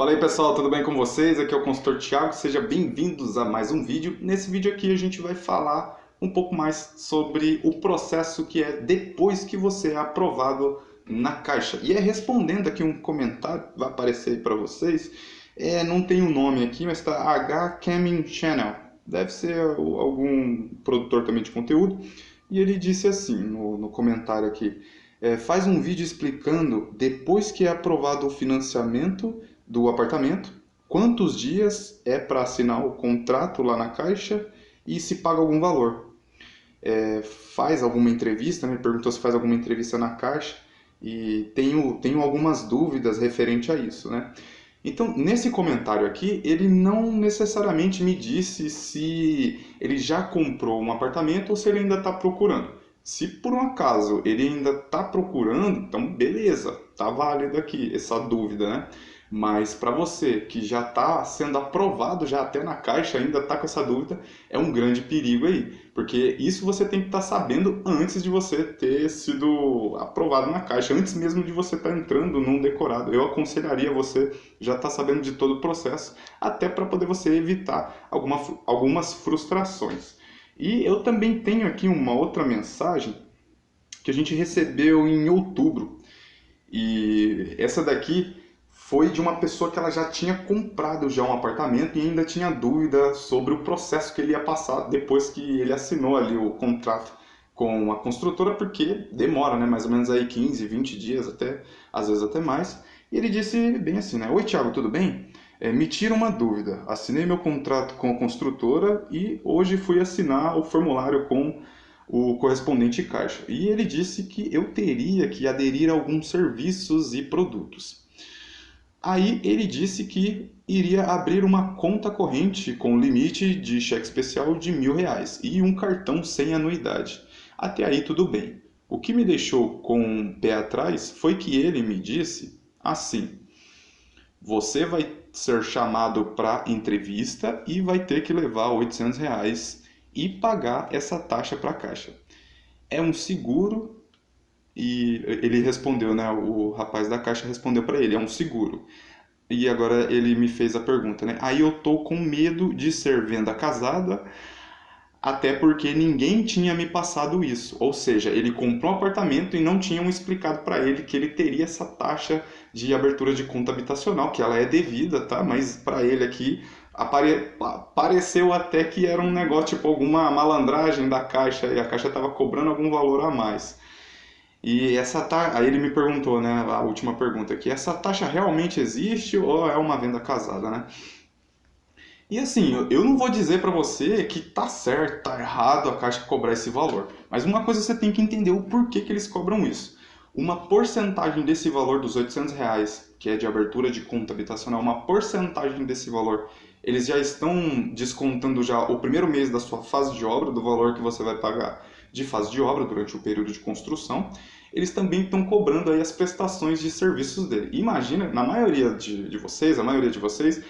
Fala aí pessoal, tudo bem com vocês? Aqui é o consultor Thiago, sejam bem-vindos a mais um vídeo. Nesse vídeo aqui a gente vai falar um pouco mais sobre o processo que é depois que você é aprovado na Caixa. E é respondendo aqui um comentário, vai aparecer aí para vocês, não tem um nome aqui, mas está H Camming Channel, deve ser algum produtor também de conteúdo, e ele disse assim no comentário aqui, faz um vídeo explicando depois que é aprovado o financiamento do apartamento, quantos dias é para assinar o contrato lá na Caixa e se paga algum valor. Faz alguma entrevista, me perguntou se faz alguma entrevista na Caixa e tenho algumas dúvidas referente a isso, né? Então, nesse comentário aqui, ele não necessariamente me disse se ele já comprou um apartamento ou se ele ainda está procurando. Se por um acaso ele ainda está procurando, então beleza, tá válido aqui essa dúvida, né? Mas para você que já está sendo aprovado, já até na Caixa, ainda está com essa dúvida, é um grande perigo aí. Porque isso você tem que estar sabendo antes de você ter sido aprovado na Caixa, antes mesmo de você estar entrando num decorado. Eu aconselharia você já estar sabendo de todo o processo, até para poder você evitar algumas frustrações. E eu também tenho aqui uma outra mensagem que a gente recebeu em outubro. E essa daqui foi de uma pessoa que ela já tinha comprado já um apartamento e ainda tinha dúvida sobre o processo que ele ia passar depois que ele assinou ali o contrato com a construtora, porque demora, né, mais ou menos aí 15, 20 dias, até às vezes até mais. E ele disse bem assim, né? Oi, Thiago, tudo bem? Me tira uma dúvida. Assinei meu contrato com a construtora e hoje fui assinar o formulário com o correspondente caixa. E ele disse que eu teria que aderir a alguns serviços e produtos. Aí ele disse que iria abrir uma conta corrente com limite de cheque especial de R$ 1.000 e um cartão sem anuidade. Até aí tudo bem. O que me deixou com o pé atrás foi que ele me disse assim: você vai ser chamado para entrevista e vai ter que levar R$ 800 e pagar essa taxa para a Caixa. É um seguro. E ele respondeu, né? O rapaz da Caixa respondeu para ele: é um seguro. E agora ele me fez a pergunta, né? Aí eu tô com medo de ser venda casada, até porque ninguém tinha me passado isso. Ou seja, ele comprou um apartamento e não tinham explicado para ele que ele teria essa taxa de abertura de conta habitacional, que ela é devida, tá? Mas para ele aqui pareceu até que era um negócio, tipo alguma malandragem da Caixa e a Caixa estava cobrando algum valor a mais. E aí ele me perguntou, né, a última pergunta aqui, essa taxa realmente existe ou é uma venda casada, né? E assim, eu não vou dizer para você que tá certo, tá errado a Caixa cobrar esse valor, mas uma coisa você tem que entender o porquê que eles cobram isso. Uma porcentagem desse valor dos R$ 800, que é de abertura de conta habitacional, uma porcentagem desse valor, eles já estão descontando já o primeiro mês da sua fase de obra, do valor que você vai pagar de fase de obra durante o período de construção. Eles também estão cobrando aí as prestações de serviços dele. Imagina, na maioria de vocês, a maioria de vocês,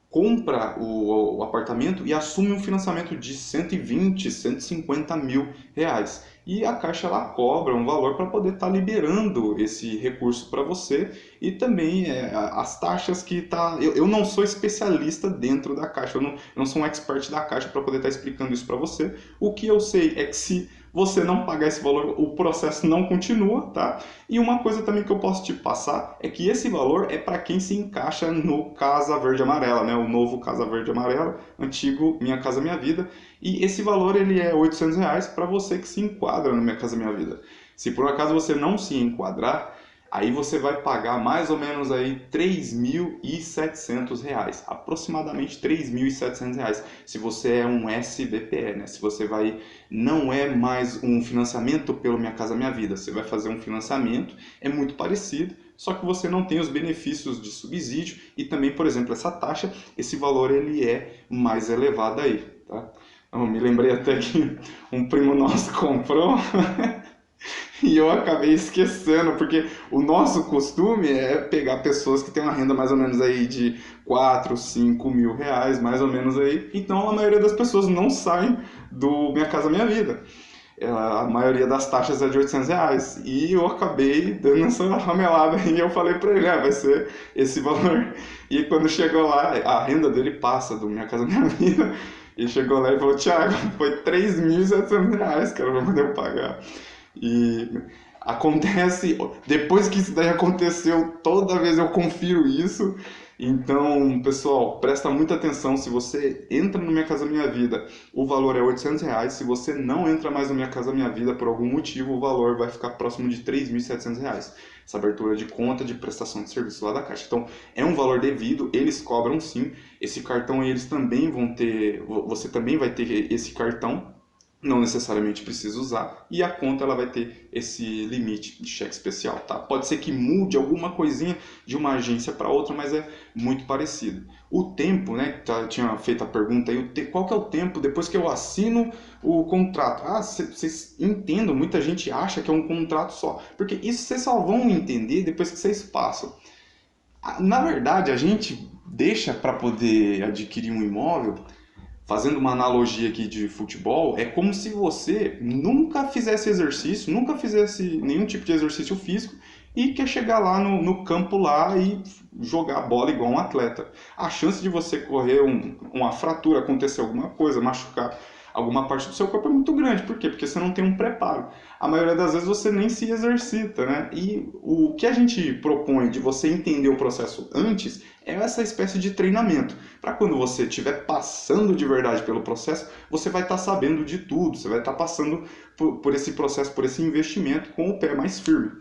compra o apartamento e assume um financiamento de 120, 150 mil reais. E a Caixa ela cobra um valor para poder estar liberando esse recurso para você e também as taxas que tá. Eu não sou especialista dentro da Caixa, eu não sou um expert da Caixa para poder estar explicando isso para você. O que eu sei é que se você não pagar esse valor, o processo não continua, tá? E uma coisa também que eu posso te passar é que esse valor é para quem se encaixa no Casa Verde Amarela, né? O novo Casa Verde Amarela, antigo Minha Casa Minha Vida. E esse valor ele é R$ 800 para você que se enquadra no Minha Casa Minha Vida. Se por acaso você não se enquadrar, aí você vai pagar mais ou menos aí R$ 3.700, aproximadamente R$ 3.700. Se você é um SBPE, né? Se você não é mais um financiamento pelo Minha Casa Minha Vida, você vai fazer um financiamento, é muito parecido, só que você não tem os benefícios de subsídio e também, por exemplo, essa taxa, esse valor ele é mais elevado aí, tá? Eu me lembrei até que um primo nosso comprou e eu acabei esquecendo, porque o nosso costume é pegar pessoas que têm uma renda mais ou menos aí de 4, 5 mil reais, mais ou menos aí. Então a maioria das pessoas não saem do Minha Casa Minha Vida. a maioria das taxas é de R$ 800. E eu acabei dando essa ramelada e eu falei para ele, vai ser esse valor. E quando chegou lá, a renda dele passa do Minha Casa Minha Vida. E chegou lá e falou, Thiago, foi R$ 3.700, cara, pra poder pagar. E acontece, depois que isso daí aconteceu, toda vez eu confiro isso. Então, pessoal, presta muita atenção. Se você entra no Minha Casa Minha Vida, o valor é R$ 800. Se você não entra mais no Minha Casa Minha Vida por algum motivo, o valor vai ficar próximo de R$ 3.700. Essa abertura de conta de prestação de serviço lá da Caixa. Então, é um valor devido, eles cobram sim. Esse cartão eles também vão ter, você também vai ter esse cartão. Não necessariamente precisa usar, e a conta ela vai ter esse limite de cheque especial, tá? Pode ser que mude alguma coisinha de uma agência para outra, mas é muito parecido. O tempo, né? Tinha feito a pergunta aí, qual que é o tempo depois que eu assino o contrato? Vocês entendam, muita gente acha que é um contrato só, porque isso vocês só vão entender depois que vocês passam. Na verdade, a gente deixa para poder adquirir um imóvel. Fazendo uma analogia aqui de futebol, é como se você nunca fizesse exercício, nunca fizesse nenhum tipo de exercício físico e quer chegar lá no campo lá e jogar a bola igual um atleta. A chance de você correr uma fratura, acontecer alguma coisa, machucar alguma parte do seu corpo é muito grande. Por quê? Porque você não tem um preparo. A maioria das vezes você nem se exercita, né? E o que a gente propõe de você entender o processo antes é essa espécie de treinamento. Para quando você estiver passando de verdade pelo processo, você vai estar sabendo de tudo, você vai estar passando por esse processo, por esse investimento com o pé mais firme.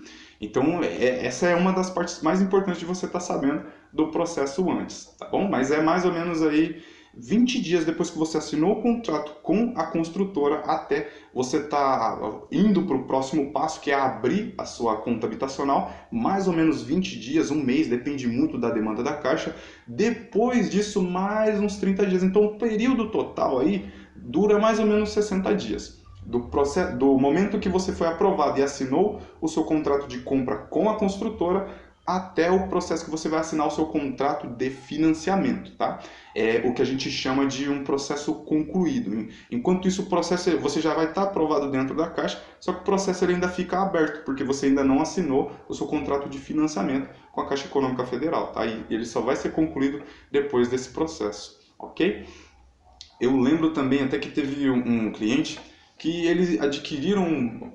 Então, essa é uma das partes mais importantes de você estar sabendo do processo antes, tá bom? Mas é mais ou menos aí 20 dias depois que você assinou o contrato com a construtora até você estar indo para o próximo passo, que é abrir a sua conta habitacional, mais ou menos 20 dias, um mês, depende muito da demanda da Caixa. Depois disso, mais uns 30 dias. Então, o período total aí dura mais ou menos 60 dias. Do momento que você foi aprovado e assinou o seu contrato de compra com a construtora, até o processo que você vai assinar o seu contrato de financiamento, tá? É o que a gente chama de um processo concluído. Enquanto isso, o processo você já vai estar aprovado dentro da Caixa, só que o processo ele ainda fica aberto, porque você ainda não assinou o seu contrato de financiamento com a Caixa Econômica Federal, tá? E ele só vai ser concluído depois desse processo, ok? Eu lembro também até que teve um cliente que eles adquiriram,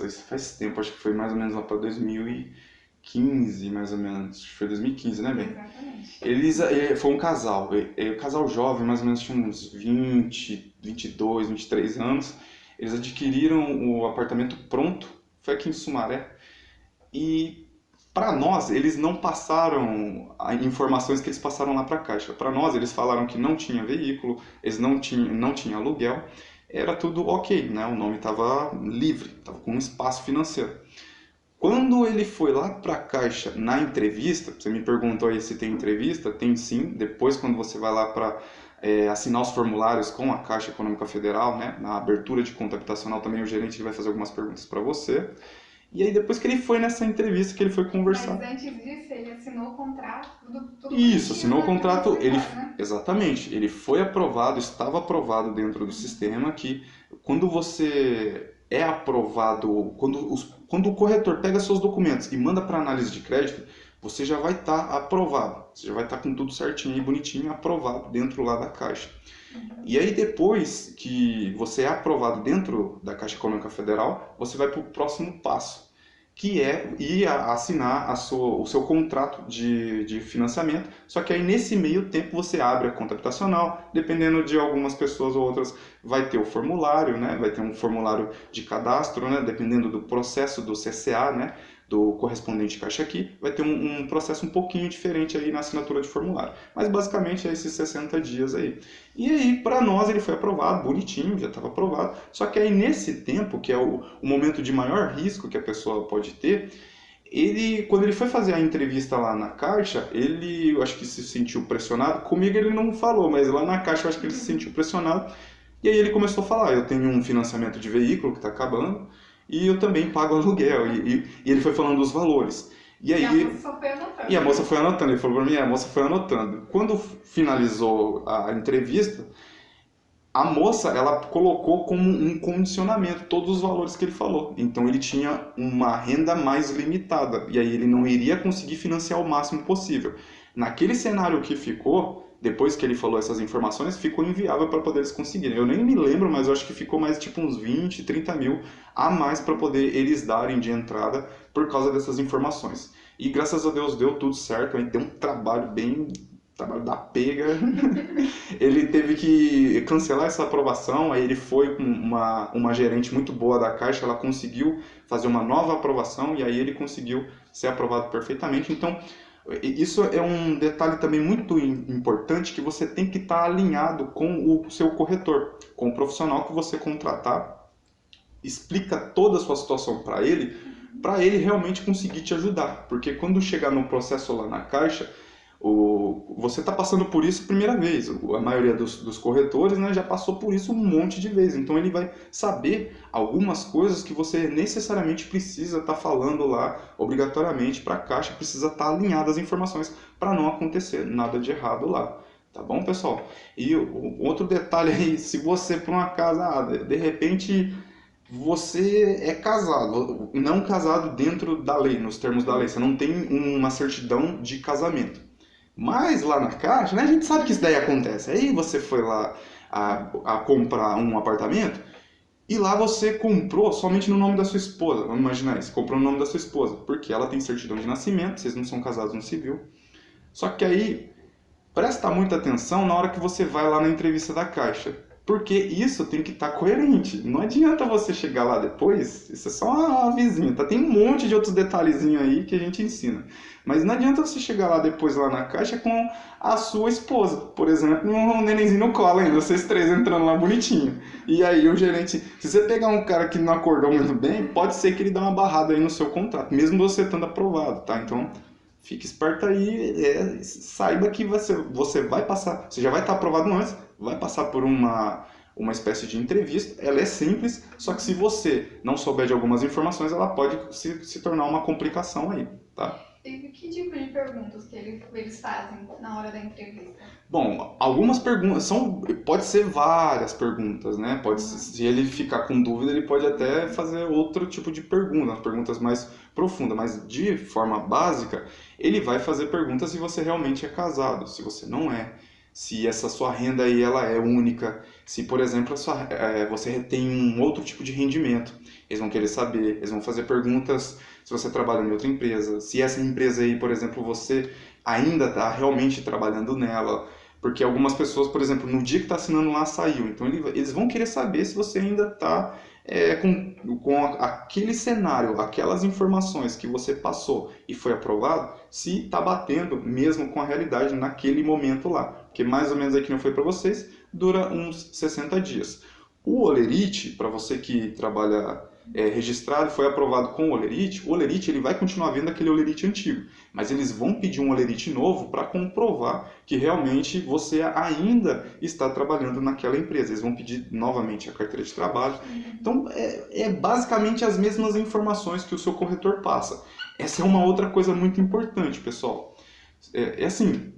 isso faz tempo, acho que foi mais ou menos lá para 2015, mais ou menos. Acho que foi 2015, né, bem? Exatamente. Eles, foi um casal, casal jovem, mais ou menos tinha uns 20, 22, 23 anos. Eles adquiriram o apartamento pronto, foi aqui em Sumaré. E para nós, eles não passaram as informações que eles passaram lá para a Caixa. Para nós, eles falaram que não tinha veículo, eles não tinha aluguel, era tudo ok, né? O nome estava livre, estava com um espaço financeiro. Quando ele foi lá para a Caixa na entrevista, você me perguntou aí se tem entrevista, tem sim. Depois, quando você vai lá para assinar os formulários com a Caixa Econômica Federal, né, na abertura de conta habitacional também o gerente vai fazer algumas perguntas para você. E aí depois que ele foi nessa entrevista, que ele foi conversar. Mas antes disso, ele assinou o contrato, tudo Isso, assinou o contrato, ele, né? exatamente, ele foi aprovado, estava aprovado dentro do sistema que quando você é aprovado, quando o corretor pega seus documentos e manda para análise de crédito, você já vai estar aprovado, você já vai estar com tudo certinho e bonitinho, aprovado dentro lá da Caixa. E aí depois que você é aprovado dentro da Caixa Econômica Federal, você vai para o próximo passo, que é ir assinar o seu contrato de financiamento. Só que aí nesse meio tempo você abre a conta habitacional, dependendo de algumas pessoas ou outras, vai ter o formulário, né? Vai ter um formulário de cadastro, né? Dependendo do processo do CCA, né? Do correspondente Caixa Aqui, vai ter um processo um pouquinho diferente aí na assinatura de formulário. Mas basicamente é esses 60 dias aí. E aí, para nós, ele foi aprovado, bonitinho, já estava aprovado. Só que aí nesse tempo, que é o momento de maior risco que a pessoa pode ter, quando ele foi fazer a entrevista lá na Caixa, eu acho que se sentiu pressionado. Comigo ele não falou, mas lá na Caixa eu acho que ele se sentiu pressionado. E aí ele começou a falar, eu tenho um financiamento de veículo que está acabando, e eu também pago aluguel. E ele foi falando os valores. E aí, a moça só foi anotando. E a moça foi anotando. Ele falou para mim, a moça foi anotando. Quando finalizou a entrevista, a moça, ela colocou como um condicionamento todos os valores que ele falou. Então ele tinha uma renda mais limitada e aí ele não iria conseguir financiar o máximo possível. Naquele cenário que ficou, depois que ele falou essas informações, ficou inviável para poder eles conseguirem. Eu nem me lembro, mas eu acho que ficou mais tipo uns 20, 30 mil a mais para poder eles darem de entrada por causa dessas informações. E graças a Deus deu tudo certo, aí deu um trabalho bem... trabalho da pega. Ele teve que cancelar essa aprovação, aí ele foi com uma gerente muito boa da Caixa, ela conseguiu fazer uma nova aprovação e aí ele conseguiu ser aprovado perfeitamente. Então, isso é um detalhe também muito importante, que você tem que estar alinhado com o seu corretor, com o profissional que você contratar, explica toda a sua situação para ele realmente conseguir te ajudar. Porque quando chegar no processo lá na Caixa, você está passando por isso a primeira vez. A maioria dos corretores, né, já passou por isso um monte de vezes. Então ele vai saber algumas coisas que você necessariamente precisa estar falando lá, obrigatoriamente para a Caixa, precisa estar alinhado as informações para não acontecer nada de errado lá. Tá bom, pessoal? E outro detalhe aí, se você por um acaso, de repente você é casado, não casado dentro da lei, nos termos da lei, você não tem uma certidão de casamento. Mas lá na Caixa, né, a gente sabe que isso daí acontece. Aí você foi lá a comprar um apartamento e lá você comprou somente no nome da sua esposa. Vamos imaginar isso, comprou no nome da sua esposa, porque ela tem certidão de nascimento, vocês não são casados no civil. Só que aí, presta muita atenção na hora que você vai lá na entrevista da Caixa. Porque isso tem que estar coerente. Não adianta você chegar lá depois, isso é só uma vizinha, tá? Tem um monte de outros detalhezinhos aí que a gente ensina. Mas não adianta você chegar lá depois lá na Caixa com a sua esposa, por exemplo, um nenenzinho no colo ainda, vocês três entrando lá bonitinho. E aí o gerente, se você pegar um cara que não acordou muito bem, pode ser que ele dê uma barrada aí no seu contrato, mesmo você estando aprovado, tá? Então, fique esperto aí, saiba que você vai passar, você já vai estar aprovado antes, vai passar por uma espécie de entrevista. Ela é simples, só que se você não souber de algumas informações, ela pode se tornar uma complicação aí, tá? E que tipo de perguntas que eles fazem na hora da entrevista? Bom, algumas perguntas pode ser várias perguntas, né? Se ele ficar com dúvida, ele pode até fazer outro tipo de pergunta, perguntas mais profundas, mas de forma básica, ele vai fazer perguntas se você realmente é casado, se você não é, se essa sua renda aí ela é única, se por exemplo você tem um outro tipo de rendimento. Eles vão querer saber, eles vão fazer perguntas se você trabalha em outra empresa, se essa empresa aí, por exemplo, você ainda está realmente trabalhando nela, porque algumas pessoas, por exemplo, no dia que está assinando lá saiu, então eles vão querer saber se você ainda está com aquele cenário, aquelas informações que você passou e foi aprovado, se está batendo mesmo com a realidade naquele momento lá, porque mais ou menos aí que não foi para vocês, dura uns 60 dias. O Olerite, para você que trabalha registrado, foi aprovado com o Olerite ele vai continuar vendo aquele Olerite antigo, mas eles vão pedir um Olerite novo para comprovar que realmente você ainda está trabalhando naquela empresa. Eles vão pedir novamente a carteira de trabalho. Então, é basicamente as mesmas informações que o seu corretor passa. Essa é uma outra coisa muito importante, pessoal. Assim,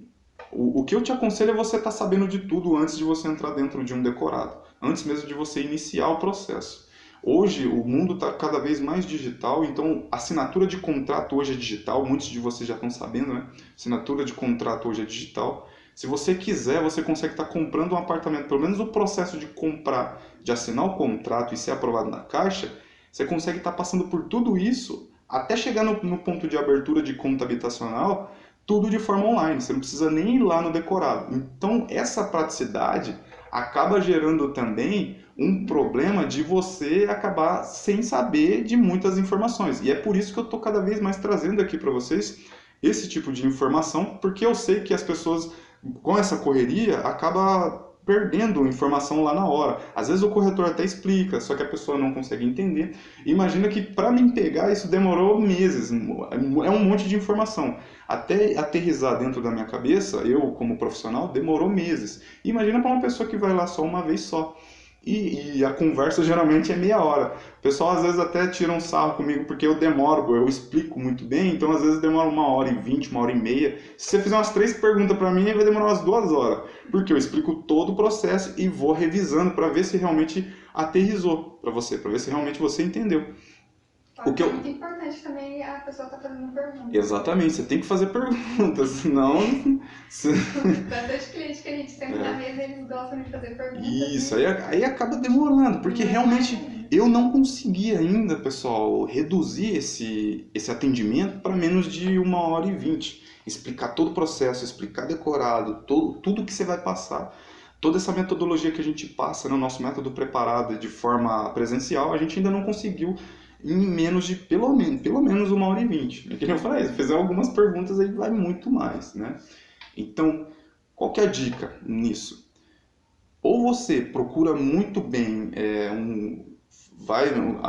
o que eu te aconselho é você estar sabendo de tudo antes de você entrar dentro de um decorado, antes mesmo de você iniciar o processo. Hoje o mundo está cada vez mais digital, então a assinatura de contrato hoje é digital, muitos de vocês já estão sabendo, né? Assinatura de contrato hoje é digital. Se você quiser, você consegue estar comprando um apartamento, pelo menos o processo de comprar, de assinar o contrato e ser aprovado na Caixa, você consegue estar passando por tudo isso até chegar no ponto de abertura de conta habitacional, tudo de forma online, você não precisa nem ir lá no decorado. Então essa praticidade acaba gerando também um problema de você acabar sem saber de muitas informações. E é por isso que eu estou cada vez mais trazendo aqui para vocês esse tipo de informação, porque eu sei que as pessoas, com essa correria, acabam perdendo informação lá na hora. Às vezes o corretor até explica, só que a pessoa não consegue entender. Imagina que para mim pegar isso demorou meses, é um monte de informação. Até aterrissar dentro da minha cabeça, eu como profissional, demorou meses. Imagina para uma pessoa que vai lá só uma vez só. e a conversa geralmente é meia hora. O pessoal às vezes até tira um sarro comigo porque eu demoro, eu explico muito bem, então às vezes demora 1h20, 1h30. Se você fizer umas 3 perguntas para mim, aí vai demorar umas 2 horas, porque eu explico todo o processo e vou revisando para ver se realmente aterrizou para ver se realmente você entendeu. O que é muito importante também a pessoa tá fazendo perguntas. Exatamente, você tem que fazer perguntas, senão... Bastante cliente que a gente sempre na mesa, eles gostam de fazer perguntas. Isso, aí acaba demorando, porque realmente eu não consegui ainda, pessoal, reduzir esse atendimento para menos de 1h20. Explicar todo o processo, explicar decorado, tudo que você vai passar. Toda essa metodologia que a gente passa no nosso método preparado de forma presencial, a gente ainda não conseguiu em menos de pelo menos 1h20. É que eu falei, se fizer algumas perguntas aí vai muito mais, né? Então, qual que é a dica nisso? Ou você procura muito bem,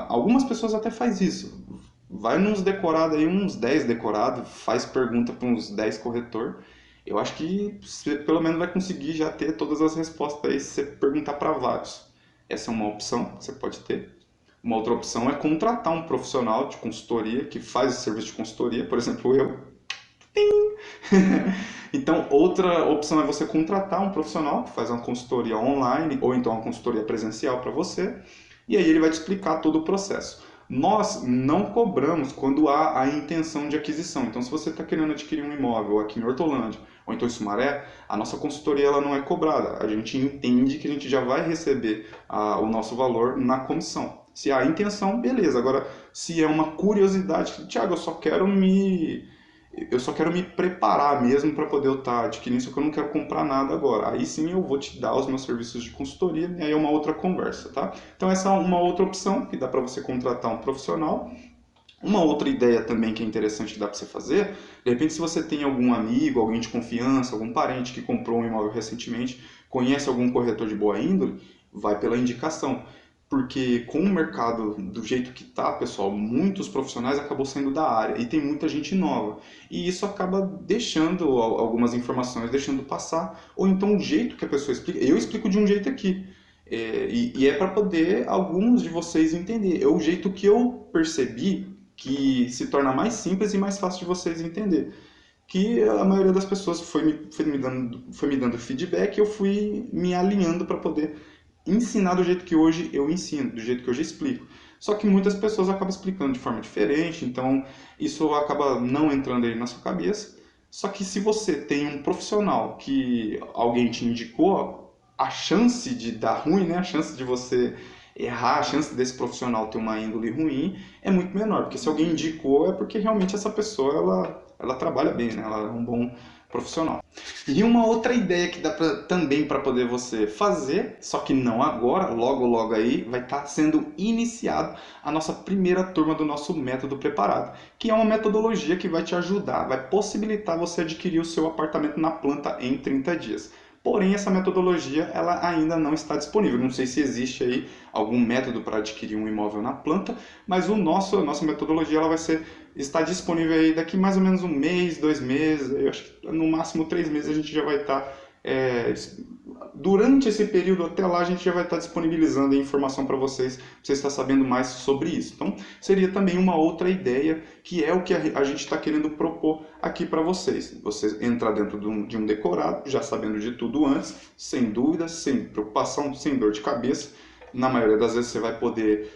algumas pessoas até faz isso, vai nos decorados aí, uns 10 decorados, faz pergunta para uns 10 corretor. Eu acho que você pelo menos vai conseguir já ter todas as respostas aí se você perguntar para vários. Essa é uma opção que você pode ter. Uma outra opção é contratar um profissional de consultoria que faz o serviço de consultoria, por exemplo, eu. Então, outra opção é você contratar um profissional que faz uma consultoria online ou então uma consultoria presencial para você, e aí ele vai te explicar todo o processo. Nós não cobramos quando há a intenção de aquisição. Então, se você está querendo adquirir um imóvel aqui em Hortolândia ou então em Sumaré, a nossa consultoria ela não é cobrada. A gente entende que a gente já vai receber o nosso valor na comissão. Se há intenção, beleza. Agora, se é uma curiosidade, Thiago, eu só quero me preparar mesmo para poder eu estar adquirindo isso, que eu não quero comprar nada agora. Aí sim eu vou te dar os meus serviços de consultoria, e aí é uma outra conversa, tá? Então essa é uma outra opção, que dá para você contratar um profissional. Uma outra ideia também que é interessante que dá para você fazer, de repente se você tem algum amigo, alguém de confiança, algum parente que comprou um imóvel recentemente, conhece algum corretor de boa índole, vai pela indicação. Porque com o mercado do jeito que tá, pessoal, muitos profissionais acabam saindo da área e tem muita gente nova. E isso acaba deixando algumas informações, deixando passar, ou então o jeito que a pessoa explica. Eu explico de um jeito aqui. E é para poder alguns de vocês entender. É o jeito que eu percebi que se torna mais simples e mais fácil de vocês entender. Que a maioria das pessoas foi me dando feedback e eu fui me alinhando para poder ensinar do jeito que hoje eu ensino, do jeito que hoje explico. Só que muitas pessoas acabam explicando de forma diferente, então isso acaba não entrando aí na sua cabeça. Só que se você tem um profissional que alguém te indicou, a chance de dar ruim, né? A chance de você errar, a chance desse profissional ter uma índole ruim é muito menor, porque se alguém indicou é porque realmente essa pessoa ela trabalha bem, né? Ela é um bom profissional. E uma outra ideia que dá também para poder você fazer, só que não agora, logo logo aí, vai estar sendo iniciado a nossa primeira turma do nosso método preparado, que é uma metodologia que vai te ajudar, vai possibilitar você adquirir o seu apartamento na planta em 30 dias. Porém, essa metodologia ela ainda não está disponível. Não sei se existe aí algum método para adquirir um imóvel na planta, mas a nossa metodologia ela vai estar disponível aí daqui mais ou menos 1 mês, 2 meses, eu acho que no máximo 3 meses a gente já vai estar... durante esse período até lá a gente já vai estar disponibilizando a informação para vocês estar sabendo mais sobre isso. Então seria também uma outra ideia que é o que a gente está querendo propor aqui para vocês. Você entrar dentro de um decorado, já sabendo de tudo antes, sem dúvidas, sem preocupação, sem dor de cabeça. Na maioria das vezes você vai poder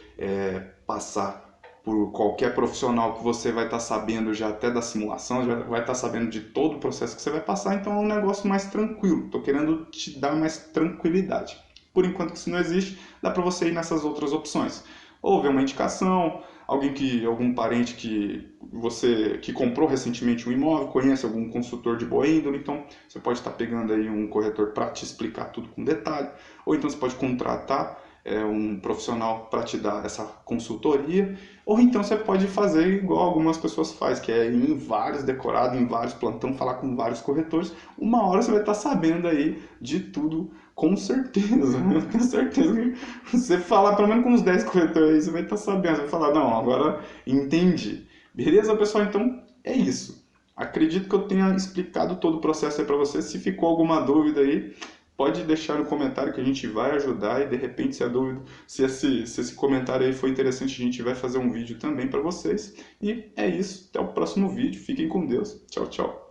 passar por qualquer profissional que você vai estar sabendo já até da simulação, já vai estar sabendo de todo o processo que você vai passar, então é um negócio mais tranquilo. Estou querendo te dar mais tranquilidade. Por enquanto que isso não existe, dá para você ir nessas outras opções. Ou ver uma indicação, algum parente que comprou recentemente um imóvel, conhece algum consultor de boa índole, então você pode estar pegando aí um corretor para te explicar tudo com detalhe, ou então você pode contratar um profissional para te dar essa consultoria, ou então você pode fazer igual algumas pessoas fazem, que é ir em vários decorados, em vários plantão, falar com vários corretores. Uma hora você vai estar sabendo aí de tudo, com certeza. Eu tenho certeza que você falar pelo menos com uns 10 corretores aí, você vai estar sabendo. Você vai falar, não, agora entendi. Beleza, pessoal? Então é isso. Acredito que eu tenha explicado todo o processo aí para você. Se ficou alguma dúvida aí, pode deixar no comentário que a gente vai ajudar e de repente se a dúvida, se esse comentário aí foi interessante, a gente vai fazer um vídeo também para vocês. E é isso, até o próximo vídeo, fiquem com Deus, tchau, tchau.